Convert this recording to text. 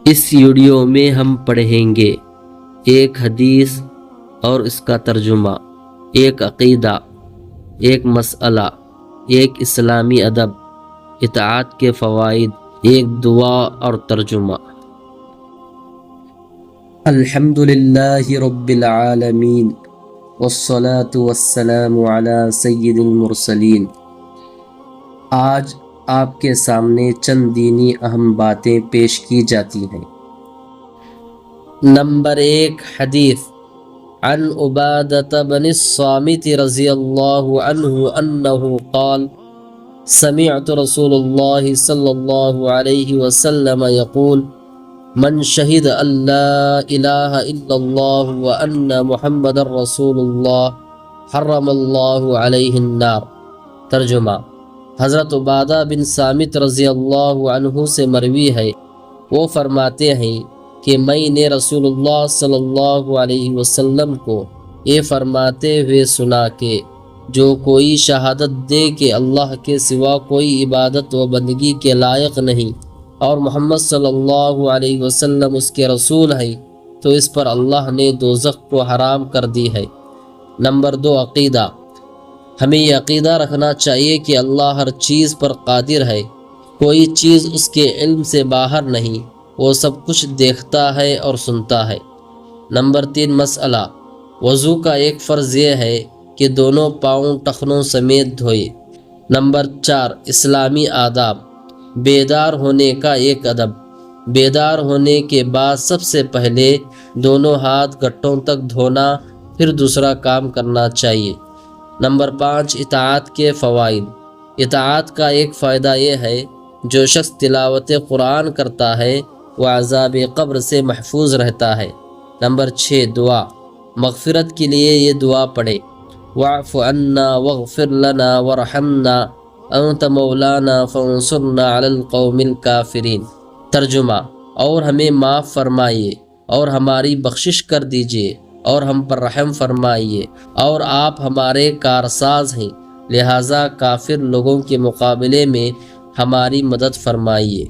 اس video میں ہم پڑھیں گے ایک حدیث اور اس کا ترجمہ، ایک عقیدہ، ایک مسئلہ، ایک اسلامی ادب، اطاعت کے فوائد، ایک دعا اور ترجمہ۔ الحمد للہ رب العالمین والصلاة والسلام علی سید المرسلین۔ آج آپ کے سامنے چند دینی اہم باتیں پیش کی جاتی ہیں۔ نمبر 1، حدیث عن عبادة بن الصامت رضی اللہ عنہ انہ قال سمعت رسول اللہ صلی اللہ علیہ وسلم یقول من شہد ان لا الہ الا اللہ وان محمد رسول اللہ حرم اللہ علیہ النار۔ ترجمہ، حضرت عبادہ بن صامت رضی اللہ عنہ سے مروی ہے، وہ فرماتے ہیں کہ میں نے رسول اللہ صلی اللہ علیہ وسلم کو یہ فرماتے ہوئے سنا کہ جو کوئی شہادت دے کہ اللہ کے سوا کوئی عبادت و بندگی کے لائق نہیں اور محمد صلی اللہ علیہ وسلم اس کے رسول ہیں، تو اس پر اللہ نے دوزخ کو حرام کر دی ہے۔ نمبر 2، عقیدہ۔ ہمیں یہ عقیدہ رکھنا چاہیے کہ اللہ ہر چیز پر قادر ہے، کوئی چیز اس کے علم سے باہر نہیں، وہ سب کچھ دیکھتا ہے اور سنتا ہے۔ نمبر 3، مسئلہ۔ وضو کا ایک فرض یہ ہے کہ دونوں پاؤں ٹخنوں سمیت دھوئے۔ نمبر 4، اسلامی آداب۔ بیدار ہونے کا ایک ادب۔ بیدار ہونے کے بعد سب سے پہلے دونوں ہاتھ گھٹوں تک دھونا، پھر دوسرا کام کرنا چاہیے۔ نمبر 5، اطاعت کے فوائد۔ اطاعت کا ایک فائدہ یہ ہے جو شخص تلاوت قرآن کرتا ہے وہ عذاب قبر سے محفوظ رہتا ہے۔ نمبر 6، دعا۔ مغفرت کے لیے یہ دعا پڑھے، واعف عنا واغفر لنا وارحمنا انت مولانا فانصرنا علی القوم الکافرین۔ ترجمہ، اور ہمیں معاف فرمائیے اور ہماری بخشش کر دیجیے اور ہم پر رحم فرمائیے، اور آپ ہمارے کارساز ہیں، لہٰذا کافر لوگوں کے مقابلے میں ہماری مدد فرمائیے۔